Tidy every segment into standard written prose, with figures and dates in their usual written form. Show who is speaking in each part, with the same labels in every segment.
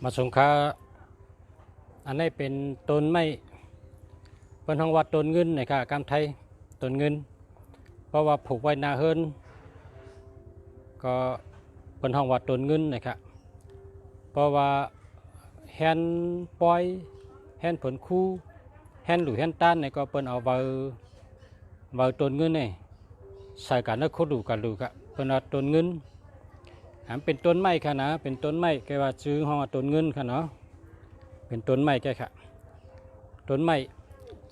Speaker 1: มาสงค้าอันนี้เป็นต้นไม้เป็นห้องวัดต้นเงินในค่ะกำไทยต้นเงินเพราะว่าผูกไว้นาเฮินก็เป็นห้องวัดต้นเงินนะครับเพราะว่าแฮนปอยแฮนผลคู่แฮนหรือแฮนต้านเนี่ยก็เป็นเอาไว้ต้นเงินเนี่ยใส่กันแล้วโคดูกันดูครับเป็นเอาต้นเงินเป็นต้นไม้ค่ะนะเป็นต้นไม้แกว่าซื้อห้องต้นเงินค่ะเนาะเป็นต้นไม้แกค่ะต้นไม้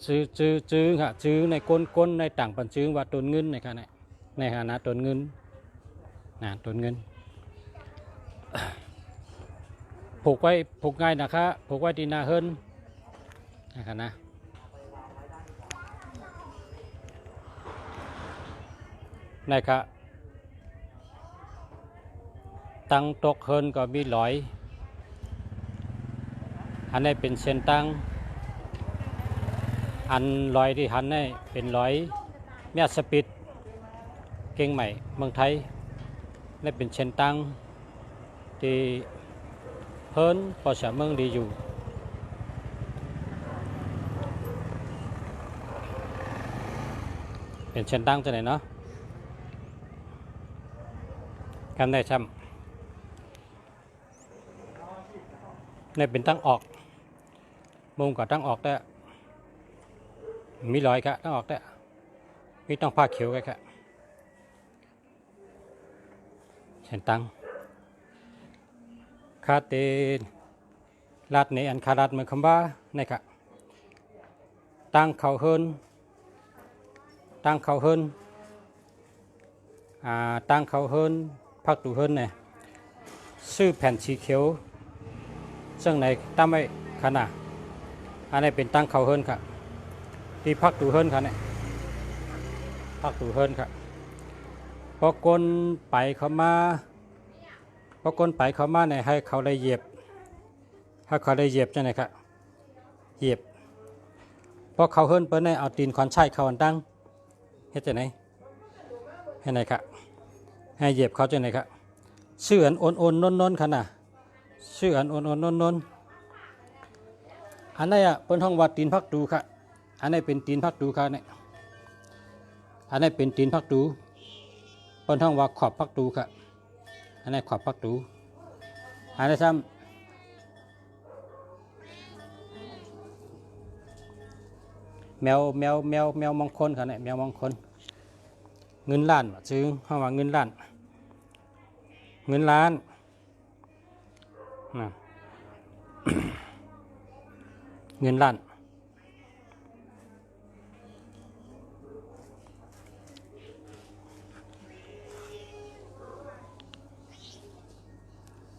Speaker 1: ซื้อค่ะซื้อในก้นในต่างปันซื้อว่าต้นเงินในค่ะในฐานะต้นเงินนะต้นเงินผูกง่ายนะคะผูกไว้ที่นาเฮิรนนะคะนะนะครับตั้งตกเฮิรนก็มีหลอยอันนี้เป็นเส้นตั้งอันลอยที่หันนี่เป็นลอยเมียสปิดเก่งใหม่เมืองไทยนี่เป็นเส้นตั้งที่เฮิรนพอสเมืองดีอยู่เป็นเส้นตั้งจะไหนเนาะกันได้ช่ำนี่เป็นตั้งออกมุมกับตั้งออกได้มีรอยครับตั้งออกได้มีต้องผ้าเขียวกันครับเส้นตั้งคาเตลาดในอันคาราดเมืองคำบ้านี่ครับตั้งเขาเฮิรนตั้งเขาเฮิรนพักตูเฮิรนเนี่ยซื้อแผ่นสีเขียวซึ่งในตั้งไว้ขนาดอันนี้เป็นตั้งเขาเฮิรนครับที่พักตูเฮิรนครับเนี่ยพักตูเฮิรนครับพอก้นไปเขามาเนี่ยให้เขาได้เหยียบใช่ไหมครับเหยียบพอเขาเฮิรนเปิ้ลเนี่ยเอาตีนขอนใช้เขาอันตั้งเฮ็ดจังไหนให้ไหนครับให้เหยียบเขาจังไหนครับชื่ออันโอนนนขนาดชื่ออันโอนนนอันนี้เปิ้นห้องว่าตีนพักตูครับอันนี้เป็นตีนพักตูครับเนี่ยอันนี้เป็นตีนพักตูเปิ้นห้องว่าขอบพักตูครับอันนี้ขอบพักตูอันนี้ซ้ำแมวมงคลครับเนี่ยแมวมงคลเงินล้านซื้อห้องว่าเงินล้านนะเงินล้าน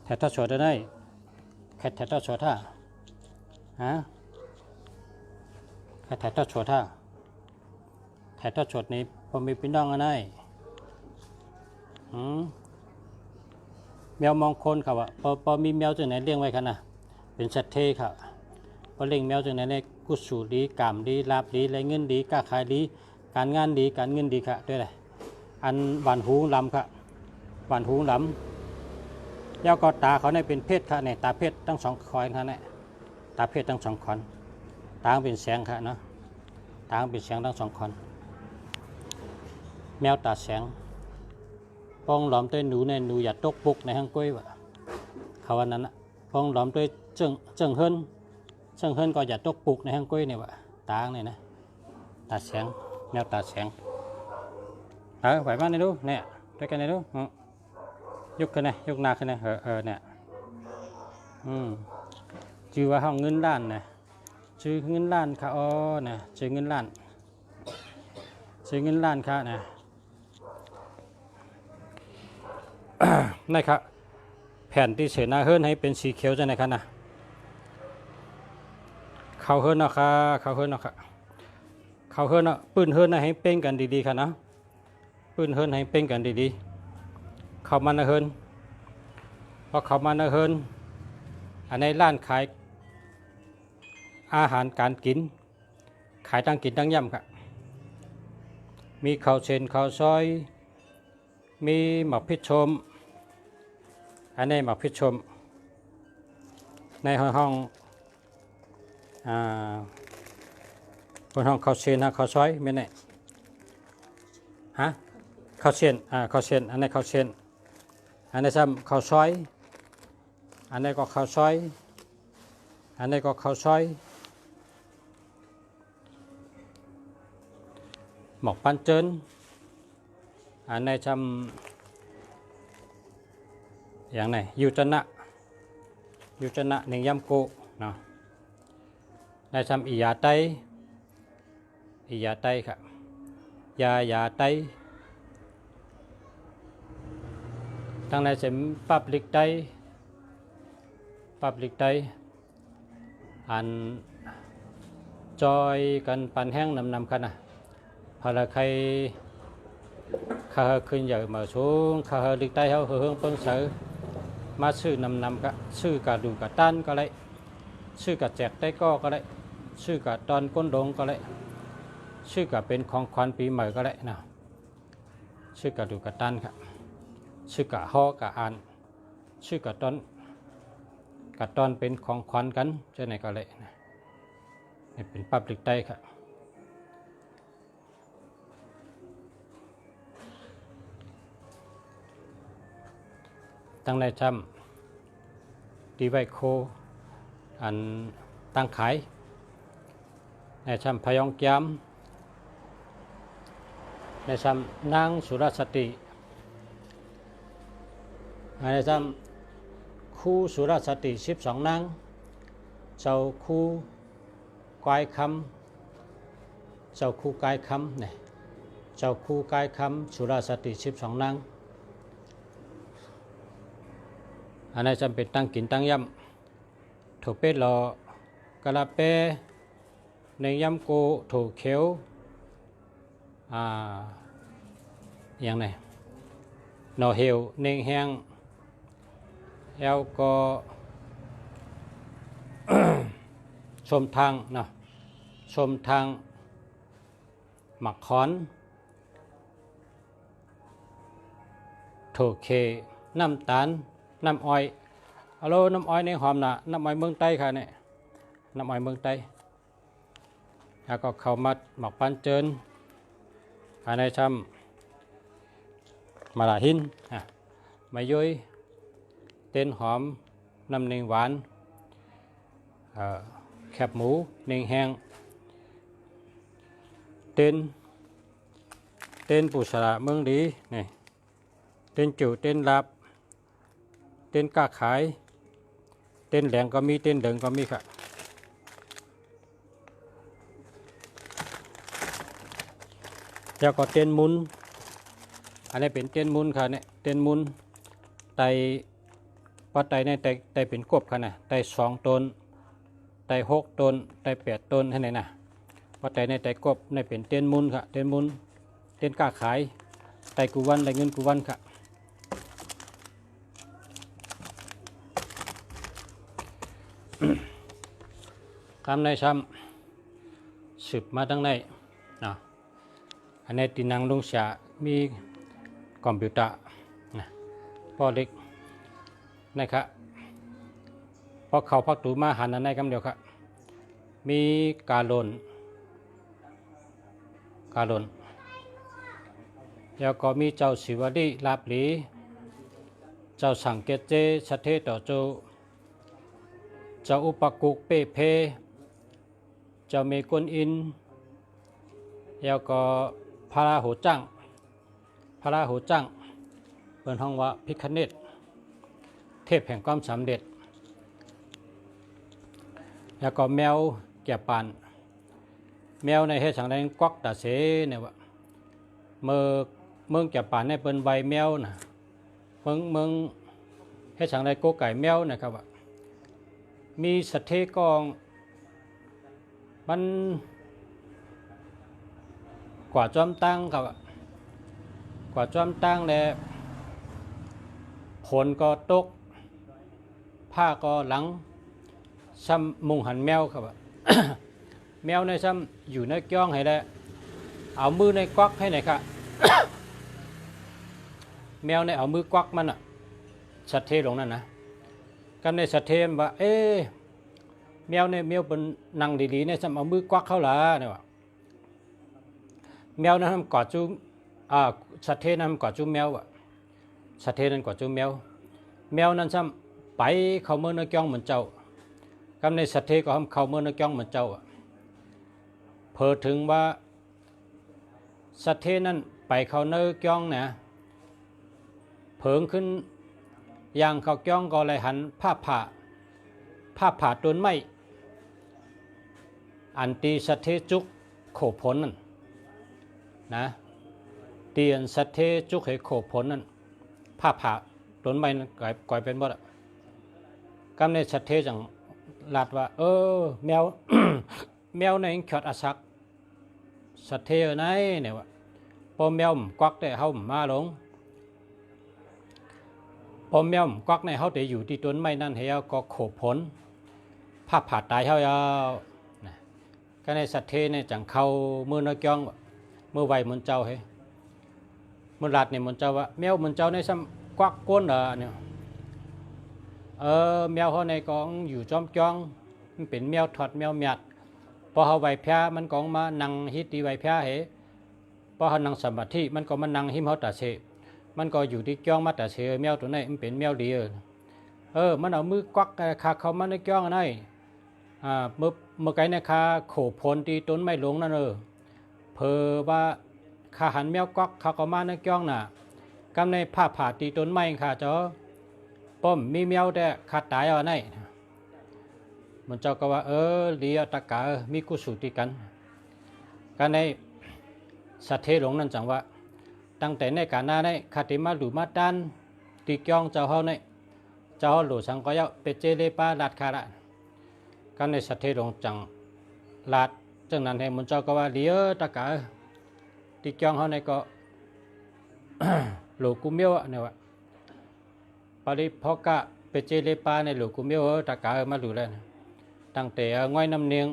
Speaker 1: แถวท่าชดได้แค่แถวท่าชดท่าฮะแค่แถวท่าชดท่าแถวท่าชดนี้พอมีพี่น้องอะไรแมวมองคนครับพอมีแมวจากไหนเลี้ยงไว้ขนาดเป็นสัตว์เทครับพอเลี้ยงแมวจากไหนเนี่ยกุศลดีกามดีลาบดีไรเงินดีค้าขายดีการงานดีการเงินดีครับด้วยเลยอันหวานหูลำครับหวานหูลำยาวก็ตาเขาเนี่ยเป็นเพศค่ะเนี่ยตาเพศทั้งสองคอยค่ะเนี่ยตาเพศทั้งสองคอนตาเป็นแสงค่ะเนาะตาเป็นแสงทั้งสองคอนแมวตาแสงปองหลอมตัวหนูเนี่ยหนูอย่าตกปุกในห้างกล้วยวะเขาวันนั้นนะปองหลอมตัวเจิงเฮิรนก็อย่าตกปุกในห้างกล้วยเนี่ยวะตาเนี่ยนะตาแสงแมวตาแสงไหวบ้านนี่ดูเนี่ยด้วยกันนี่ดูยกขึ้นเลยยกหน้าขึ้นเลยเนี่ยชื่อว่าห้องเงินล้านนะชื่อเงินล้านค่ะนะชื่อเงินล้านค่ะนะนะครับแผ่นที่เสนาเฮิรนให้เป็นสีเขียวจะไหนครับนะเขาเฮิรนนะคะเขาเฮิรนปืนเฮิรนให้เป้งกันดีๆค่ะนะปืนเฮิรนให้เป้งกันดีๆเขามันเฮิรนเพราะเขามันเฮิรนอันในร้านขายอาหารการกินขายตั้งกินตั้งย่ำค่ะมีข้าวเส้นข้าวซอยมีหมกพิชชมอันนี้หมกพิชชม ในห้องบนห้องข้าวเชียนฮะข้าวซอยไม่แน่ฮะข้าวเชียนข้าวเชียนอันนี้ข้าวเชียนอันนี้ซ้ำข้าวซอยอันนี้ก็ข้าวซอยอันนี้ก็ข้าวซอยหมกปันเจินอันนี้ซ้ำอย่างไหนยูจนะหนึ่งยำโกเนาะในซ้ำอียาไตครับยาไตทางในเสมปับลิกไตอันจอยกันปันแห้งนำกันนะพอละใครข้าขึ้นใหญ่มาสูงข้าลิกไตเขาเฮืองเปิ้งเสือมาซื้อนำก็ซื้อกระดูกกระตันก็เลยซื้อกระแจกไตก็เลยซื้อกระตอนก้นดงก็เลยซื้อกระเป็นของขวัญปีใหม่ก็เลยนะซื้อกระดูกกระตันครับซื้อกระห่อกระอันซื้อกระตอนเป็นของขวัญกันเจ้าไหนก็เลยนะนี่เป็นปับลิกไตครับตั้งในจำดีไวโคอันตั้งขายในจำพยองแก้มในจำนางสุรสติในจำคู่สุรสติ12นางเจ้าคู่กายคำเนี่ยเจ้าคู่กายคำสุรสติ12นางอันนี้จำเป็นตั้งกินตั้งย่ำถูกเป็ดหล่อกะลาเป้ในย่ำโกถูกเขียวอย่างไรหน่อเหี่ยวเนงแห้งแล้วก็ ชมทางเนาะชมทางหมักขอนถูกเคน้ำตาลน้ำอ้อยฮัลโหลน้ำอ้อยในหอมนะน้ำอ้อยเมืองใต้ค่ะเนี่ยน้ำอ้อยเมืองใต้แล้วก็ข้าวมัดหมักปันเจินภายในช่ำมาลาหินมาย้อยเต้นหอมน้ำเนงหวานแคบหมูเนงแห้งเต้นปูสระเมืองดีนี่เต้นจิ๋วเต้นลับเต้นก้าขายเต้นแหลงก็มีเต้นเดิงก็มีค่ะแล้วก็เต้นมุนอันนี้เป็นเต้นมุนค่ะเนี่ยเต้นมุนไตว่าไตเนี่ยไตเป็นกบค่ะนะไต2ต้นไต6ต้นไต8ต้นให้ไหนนะว่าไตในไตกบในเป็นเต้นมุนค่ะเต้นมุนเต้นก้าขายไตกุวันไตเงินกุวันค่ะตามในซ้ำสืบมาตั้งในนะอันนี้ตีนังลงเสียมีคอมพิวเตอร์นะพอเล็กนะครับพอเขาพักตูมาหันอันในคำเดียวครับมีการลนแล้วก็มีเจ้าศิวลีลาบหลีเจ้าสังเกตเจชัเทต่อโจเจ้าอุปกุกเป้เพเจ้าเมกุนอินแล้วก็พระราหูจังเปิดห้องว่าพิคเนตเทพแห่งความสำเร็จแล้วก็แมวแก่ปานแมวในเฮสังแดงกวักตาเสเนี่ยว่าเมืองแก่ปานในเป็นใบแมวนะเมืองเฮสังแดงโกไก่แมวนะครับว่ามีสเทกองมันกว่าจอมตั้งครับกว่าจอมตั้งแล้วผลก็ตกผ้าก็หลังซ้ำมุงหันแมวครับ แมวในซ้ำอยู่ในก้องให้ได้เอามือในกวักให้ไหนครับ แมวในเอามือกวักมันอ่ะสัตเทลงนั่นนะกันในสัตเทมว่า แมวเนี่ยแมวเป็นนั่งดีๆเนี่ยซ้ำเอามือกวักเข้าละเนี่ยว่าแมวนั้นทำกอดจูสัตว์เทนั้นกอดจูแมวอะสัตว์เทนั้นกอดจูแมวแมวนั้นซ้ำไปเข้าเมื่อนักจ้องเหมือนเจ้ากำในสัตว์เทก็ทำเข้าเมื่อนักจ้องเหมือนเจ้าเพิ่ถึงว่าสัตว์เทนั้นไปเข้าเนื้อจ้องเนี่ยเผิงขึ้นย่างเขาจ้องก็เลยหันผ้าผ่าต้นไม้อันตีสัตว์เทจุกโขผลนั่นนะเตียนสัตว์เทจุกให้โขผลนั่นผ้าผ่าต้นไม้นั่นก่อยเป็นบ่ละกำในสัตว์เทจังลาดว่าแมว แมวในขอดอาศักสัตว์เทไหนเนี่ยว่าพอแมวกวักได้เฮามาลงพอแมวกวักในเฮาได้อยู่ที่ต้นไม้นั่นเฮาก็โขผลผ้าผ่าตายเฮายาวก็ในสัตว์เทเนี่ยจังเข้ามือนกยองมือไวเหมือนเจ้าเฮ้มือลาดเนี่ยเหมือนเจ้าว่าแมวเหมือนเจ้าในซ้ำกวักก้นเนี่ยแมวเขาในกองอยู่จอมจ้องมันเป็นแมวถอดแมวหยัดพอเขาไหวแพ้มันกองมานั่งฮิตดีไหวแพ้เหพอเขานั่งสมาธิมันก็มานั่งหิมเขาตาเสมันก็อยู่ที่จ้องมาตาเสแมวตัวนี้มันเป็นแมวดีมันเอามือกวักขาเขามาในจ้องอะไรเมื่อไกลในคาโขพลตีต้นไม่ลงนั่นเพอว่าขาหันแมวกวักเขาก็มาในจ้องน่ะกำในผ้าผ่าตีต้นไม้ค่ะจ้อป้อมมีแมวแต่ขาดตายเอาไหนมันเจ้าก็ว่าเลียตะกามีกุศลติกันการในสัตเทหลงนั่นจังว่าตั้งแต่ในการหน้าในคติมาหลุมาดันตีกยองเจ้าเฮาในเจ้าเฮาหลุสังก็ยาเปเจเลปาลาดคาระการในสัตเทหลงจังลาดจังนั้นให้มันเจ้าก็ว่าเลียตะกาตีกยองเฮาในก็ หลุกุเมียวเนี่ยว่าปริพกะเปเจเลปาในหลุกุเมียวตะกามาหลุแล้วตั้งแต่ง่อยน้ำเนียง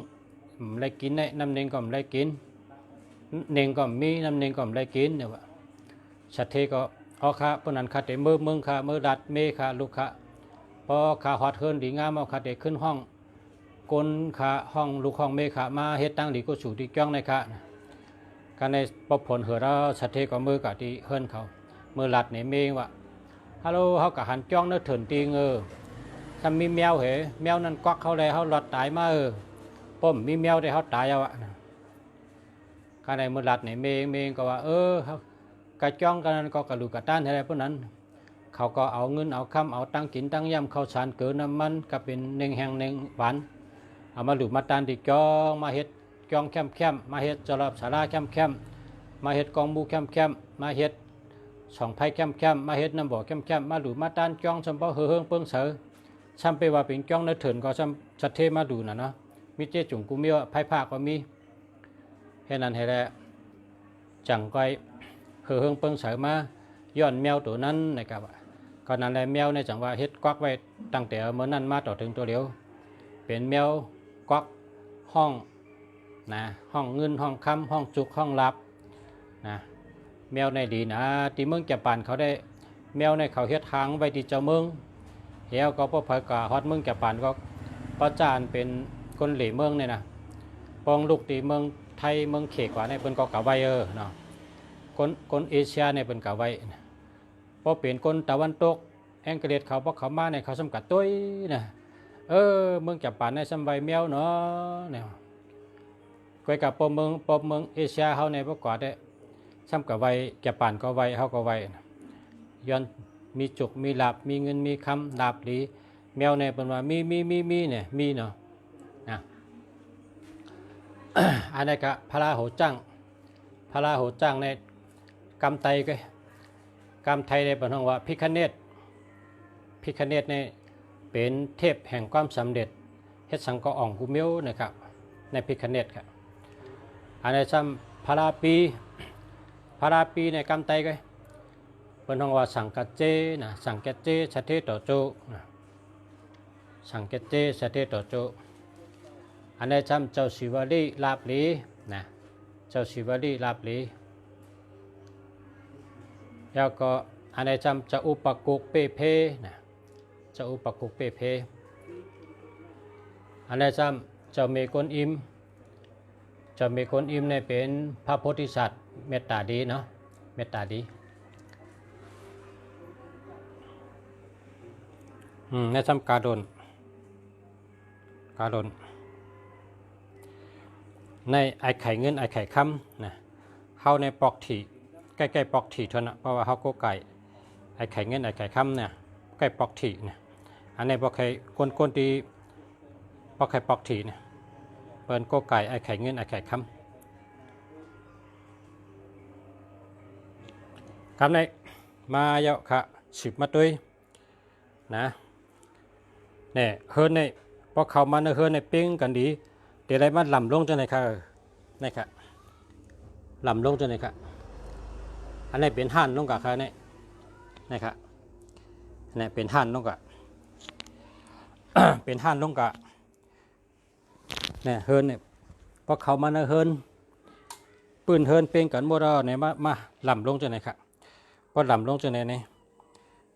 Speaker 1: ไม่กินน้ำเนียงก็ไม่กินเนียงก็มีน้ำเนียงก็ไม่กินเนี่ยว่าสัตเทก็เอาขาปนันขาเตมือมึงขามือดัดเมขาลูกขาพอขาหอดเฮินดีงามเอาขาเตขึ้นห้องกลขาห้องลูกห้องเมขามาเฮ็ดตั้งดีก็สู่ที่จ้องในขาการในปผลเหือเราสัตเทก็มือกับที่เฮินเขามือหลัดในเมงว่าฮัลโหลเขากับหันจ้องเนื้อถึงตีถ้ามีแมวเหรอแมวนั้นกวักเขาเลยเขาหลอดตายมาป้อมมีแมวได้เขาตายเอาข้าในมือหลัดในเมงก็ว่ากระจ้องกันนั้นก็กระลูกกระต้านอะไรพวกนั้นเขาก็เอาเงินเอาคำเอาตั้งกินตั้งย่ำข้าวสารเกินน้ำมันก็เป็นเน่งแห้งเน่งหวานเอามาหลุดมาตานติจ้องมาเฮ็ดจ้องแคมมาเฮ็ดจรบสาราแคมมาเฮ็ดกองบูแคมมาเฮ็ดสองไผ่แคมมาเฮ็ดน้ำบ่อแคมมาหลุดมาตานจ้องสมบูรณ์เฮืองเปิ้งเสือซ้ำไปว่าเป็นจ้องในเถินก็ซ้ำสัตเทมาดูนะเนาะมีเจ้จุ่งกูมีว่าไพ่ภาคก็มีแค่นั้นให้แล้วจังก้อยเฮืองเปิ้งเสือมาย้อนแมวตัวนั้นนะครับก็นั่นแหละแมวในจังว่าเฮ็ดกวักไว้ตั้งแต่เมื่อนั้นมาต่อถึงตัวเดียวเป็นแมวกวักห้องนะห้องเงินห้องคำห้องจุกห้องลับนะแมวในดีนะที่เมืองจับปันเขาได้แมวในเขาเฮ็ดทางไว้ที่เจ้าเมืองเฮียก็พอพกาฮอดเมืองจับปันก็ประจานเป็นคนเหล่เมืองเนี่ยนะปองลูกตีเมืองไทยเมืองเขกว่าในเป็นก็กะไว้เนาะคนเอเชียในเป็นกะไว้พอเปลี่ยนคนตะวันตกแองเกฤษเขาพอเขามาในเขาสำกัดตุ้ยนะเมืองจับปันในสมัยแมวเนาะเนี่ยก้อยกับปอเมืองเอเชียเขาในพวกกอดได้ซ้ำกับไว้จับปันก็ไว้เขาก็ไว้ย้อนมีจุกมีหลับมีเงินมีคำหลับหรือแมวในเป็นว่ามีเนี่ยมีเนาะนะ อันนี้ก็พระราหูจังในกำไตก็กำไทยในเป็นว่าพิคเนตในเป็นเทพแห่งความสำเร็จเฮ็ดสังกอ่องกุเมียวนะครับในพิคเนตครับอันนี้ซ้ำพระราปีในกำไตก็เป็นว่าสังกัจเจนะสังกัจเจสเทต่อโจนะสังกัจเจสเทต่อโจอันนี้จำเจ้าศิวลีลาบลีนะเจ้าศิวลีลาบลีแล้วก็อันนี้จำเจ้าอุปกุกเปเพนะเจ้าอุปกุกเปเพ อันนี้ซ้ำเจ้าเมกวนอิมเนี่ยเป็นพระโพธิสัตว์เมตตาดีเนาะเมตตาดีในซ้ำกาดนในไอไข่เงินไอไข่ค่ำนะเข้าในปอกถี่ใกล้ๆปอกถี่เท่านั้นเพราะว่าเขาโกไก่ไอไข่เงินไอไข่ค่ำเนี่ยใกล้ปอกถี่เนี่ยอันนี้ปอกไข่ก้นตีปอกไข่ปอกถี่เนี่ยเปิ้นโกไก่ไอไข่เงินไอไข่ค่ำคำในมาเยอะค่ะสืบมาด้วยนะเนี่ยเฮิร์นในพอเข้ามาในเฮิร์นในปิ้งกันดีเดี๋ยวได้มาลำลงจังไหนค่ะนี่ค่ะลำลงจังไหนค่ะอันนี้เป็นห่านลงกับค่ะนี่ค่ะนี่เป็นห่านลงกับ เป็นห่านลงกับเนี่ยเฮิร์นเนี่ยพอเข้ามาในเฮิร์นปืนเฮิร์นเป็นกันหมดแล้วเนี่ยมาลำลงจังไหนค่ะพอลำลงจังไหน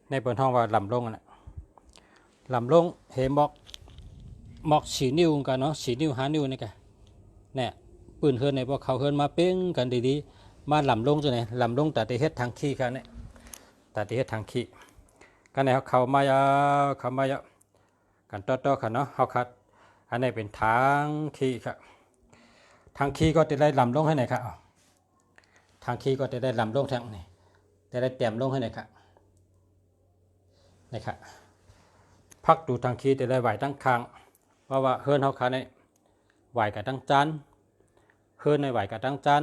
Speaker 1: ในเปิดห้องว่าลำลงนะลำลงเหหมอกสีนิ้วกันเนาะสีนิ้ว5 นิ้วนี่กันเนี่ยปืนเฮิร์นในพวกเขาเฮิร์นมาเป้งกันดีๆมาลำลงจังไหนลำลงแต่ที่เฮ็ดทางขี้กันเนี่ยแต่ที่เฮ็ดทางขี้กันเนี่ยเขามาเยอะกันต่อกันเนาะเขาคัดอันนี้เป็นทางขี้ครับทางขี้ก็จะได้ลำลงให้ไหนครับทางขี้ก็จะได้ลำลงทางนี่จะได้เตรียมลงให้ไหนครับนี่ครับพักดูทางขี้จะได้ไหวตั้งคางเพราะว่าเฮิร์นเขาคัดเนี่ยไหวกับตั้งจานเฮิร์นในไหวกับตั้งจาน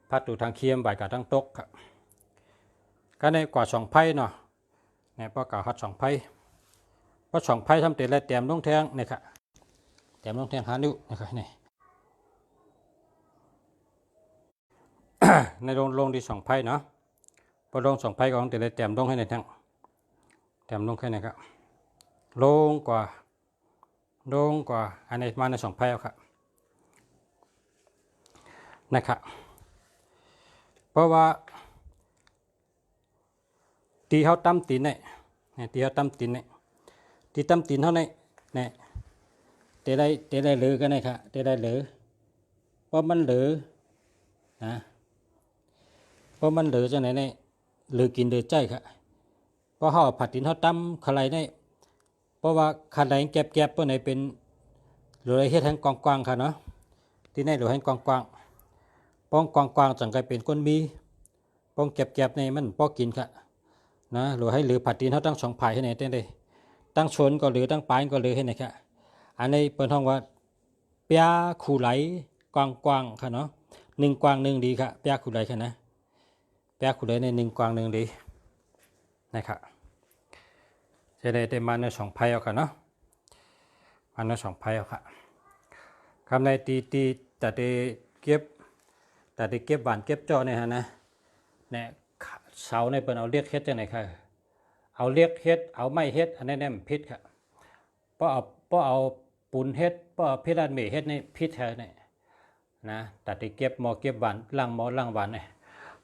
Speaker 1: พักดูทางเคียมไหวกับตั้งตกครับก็ในกว่า2 ไพ่เนาะเนี่ยพอเก่าฮัด2 ไพ่เพราะ2 ไพ่ทำเตะและเตรียมลงแทงนี่ครับเตรียมลงแทง5 นิ้วนะครับนี่ ในลงที่2 ไพ่เนาะพอลง2 ไพ่ก็ต้องเตะและเตรียมลงให้ในแทงเตรียมลงแค่ไหนครับลงกว่าอันนี้มาใน2 ไพ่ครับนะครับเพราะว่าตีเขาตั้มตีนเนี่ยตีเขาตั้มตีนเนี่ยตีตั้มตีนเท่านี้เนี่ยเตะได้เหลือกันนะครับเตะได้เหลือเพราะมันเหลือนะเพราะมันเหลือจังไหนเนี่ยเหลือกินเหลือใจครับเพราะเขาผัดตีนเขาตั้มขลายเนี่ยเพราะว่าขลายแก็บๆตัวไหนเป็นหรืออะไรเฮ็ดให้กว้างๆค่ะเนาะที่ไหนหรือให้กว้างป้องกว้างๆจังไกเป็นก้นมีป้องแก็บในมันป้อกินค่ะนะหรือให้หรือผัดตีนเขาตั้ง2 ภายให้ไหนเต้นเลยตั้งชนก็หรือตั้งปลายก็หรือให้ไหนค่ะอันนี้เปิดห้องว่าเปียขู่ไหลกว้างค่ะเนาะ1 กว้าง 1ดีค่ะเปียขู่ไหลค่ะนะเปียขู่ไหลใน1 กว้าง 1ดีนะครับจะได้มาใน2 ภายเอาค่ะเนาะมาใน2 ภายเอาค่ะคำในตีแต่ได้เก็บหวานเก็บจ่อเนี่ยฮะนะเนี่ยเสาในเปิ้นเอาเรียกเฮ็ดจังไหนค่ะเอาเรียกเฮ็ดเอาไม้เฮ็ดอันนั้นเนี่ยพิษค่ะเพราะเอาปูนเฮ็ดเพราะเอาพิษอันเมเฮ็ดในพิษแท้เนี่ยนะแต่ได้เก็บหม้อเก็บหวานล่างหม้อล่างหวานเนี่ย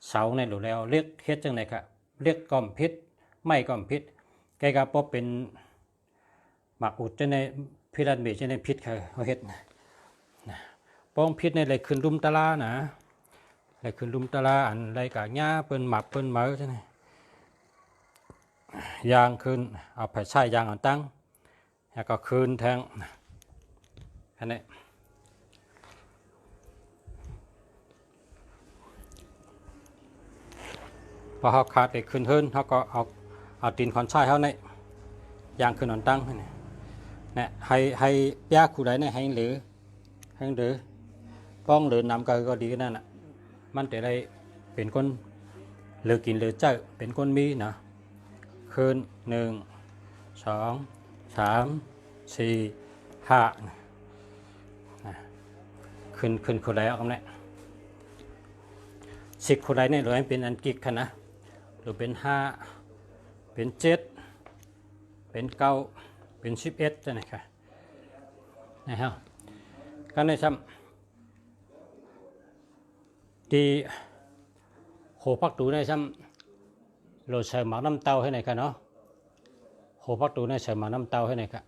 Speaker 1: เสาในหรือแล้วเรียกเฮ็ดจังไหนค่ะเรียกก้อมพิษไม้ก้อมพิษไกก็เพราะเป็นหมักอุดจังในพิษอันเมจังในพิษค่ะเขาเฮ็ดนะป้องพิษในอะไรขึ้นรุมตะลานะอะไรขึ้นรุมตะลาอันอะไรกะหญ้าเปิ้นหมักเปิ้นเหมอใช่ไหมยางขึ้นเอาไปใช้ยางอันตั้งแล้วก็คืนแทงอันนี้พอเขาขาดได้ขึ้นเฮิรนเขาก็เอาตีนคอนใช้เขาในยางขึ้นอันตั้งเนี่ยให้ยาคู่ใดเนี่ยให้หรือป้องหรือนำก็ดีนั่นน่ะมันจะได้เป็นคนเหลือกินเหลือเจ้าเป็นคนมีนะคืน1 2 3 4 5ขึ้นคนใดเอาคำนี้10 คนใดเนี่ยหรือให้เป็นอันกิกค่ะนะหรือเป็น5เป็น7เป็น9เป็น11จะไหนค่ะนะครับก็ในซ้ำดีโหพักตูในซ้ำเราใส่หมักน้ำเต้าให้ไหนกันเนาะโหพักตูในใส่หมักน้ำเต้าให้ไหนกัน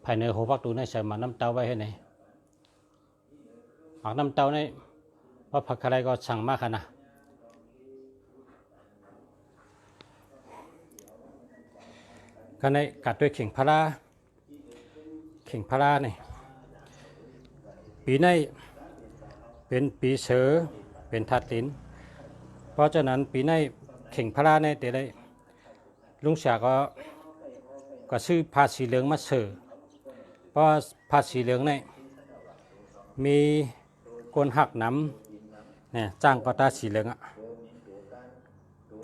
Speaker 1: ภายในหัวพักตูในใส่หมากน้ำเต้าไว้ให้ไหนหมากน้ำเต้าในเพราะผักอะไรก็สั่งมากขนาดก็ในกัดด้วยเข่งพาราเนี่ยปีในเป็นปีเสือเป็นธาตุดินเพราะฉะนั้นปีในเข่งพาราในแต่ได้ลุงเสียก็ซื้อผ้าสีเหลืองมาเสือเพราะผ้าสีเหลืองในมีก้นหักน้ำเนี่ยจ้างก็ตาสีเหลืองอะ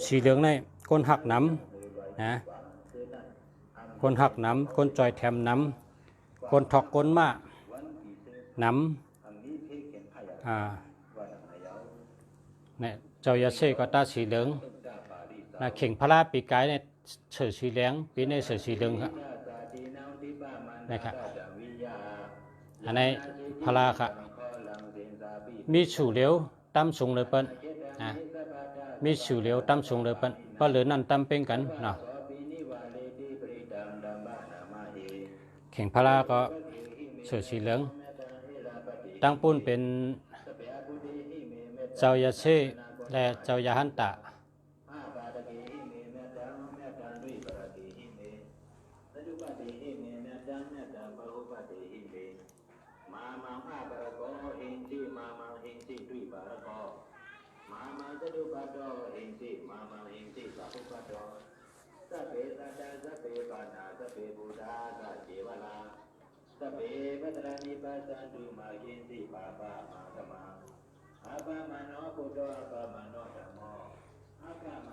Speaker 1: สีเหลืองในก้นหักน้ำนะก้นหักน้ำก้นจอยแถมน้ำก้นถอกก้นมาน้ำเนี่ยเจ้ายาเซ่ก็ตาสีเหลืองนะเข่งพลาปีกายเนี่ยเสือสีเหลืองปีในเสือสีเหลืองครับนะครับอันนี้พลาครับมีสูเหลียวตั้มสูงเลยเปิ้ลมีสูเหลียวตั้มสูงเลยเปิ้ลเพราะเหลือนั่นตั้มเป็นกันเนาะเข่งพลาก็เสือสีเหลืองตั้งปุ้นเป็นเจ้ายาเซ่และเจ้ายาฮันตะ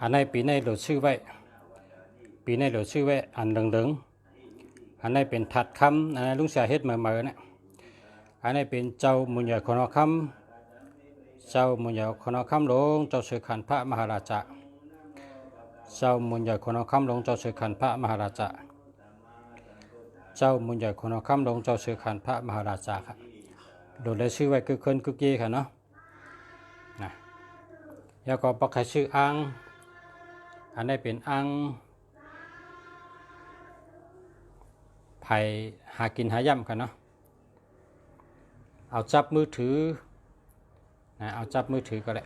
Speaker 1: อันในปีในเราชื่อไว้ปีในเราชื่อไว้อันเหลืองๆอันในเป็นถัดคำอันในลุงเสียเฮ็ดเหมือนเนี่ยอันในเป็นเจ้ามุญใหญ่คนอคำเจ้ามุญใหญ่คนอคำหลวงเจ้าเสือขันพระมหาราชาเจ้ามุญใหญ่คนอคำหลวงเจ้าเสือขันพระมหาราชาเจ้ามุญใหญ่คนอคำหลวงเจ้าเสือขันพระมหาราชาครับโดยได้ชื่อไว้คือคนกุกยี่ค่ะเนาะนะแล้วก็ปักให้ชื่ออังอันนี้เป็นอังไผ่หากินหาย่ำกันเนาะเอาจับมือถือนะเอาจับมือถือก็ได้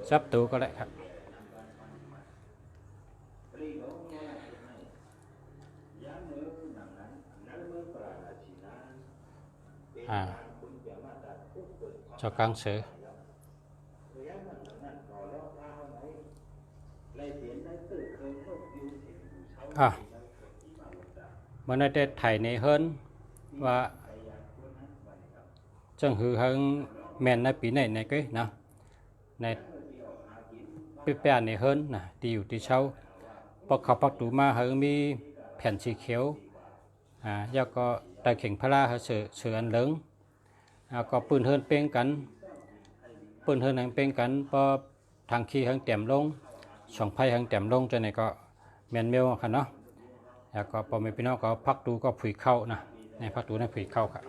Speaker 1: จับตัวก็ได้ครับcho căng sử mà nơi đây thầy này hơn và chẳng hư hơn men này bí này cái nào này bè này hơn nè điều tí sau bọc khảo bọc đủ ma hơn mi phèn chỉ khéo do có đại khỉnh pha la sự ăn lớn cóปืนhơnเป็นกันปืนhơn hàngเป็นกันพอทางขี้hàngแต้มลงสองไพ่hàngแต้มลงจนไหนก็แมนเมลค่ะเนาะแล้วก็พอไม่พี่น้องก็พักดูก็ผุยเข้านะในพักดูในผุยเข้าค่ะ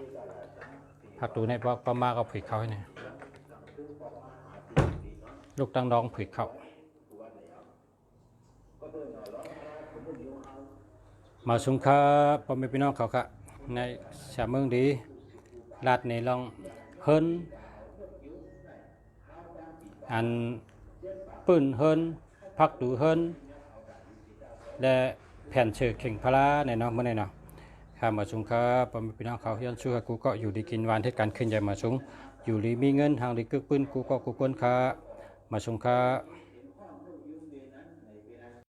Speaker 1: พักดูในประมาก็ผุยเข้าให้เนี่ยลูกตั้งดองผุยเข้ามาสุงค่าพอไม่พี่น้องเขาค่ะในสามเมืองดีลาดในลองเฮิรนอันปืนเฮิรนพักดูเฮิรนและแผ่นเชือกเข่งพลาในเนาะเมื่อไหร่เนาะข้ามาสุงค่าพอไม่พี่น้องเขาย้อนชูกูก็อยู่ดีกินวานเทศการขึ้นใหญ่มาสุงอยู่ดีมีเงินทางดีกึกปืนกูก็กูกวนค่ามาสุงค่า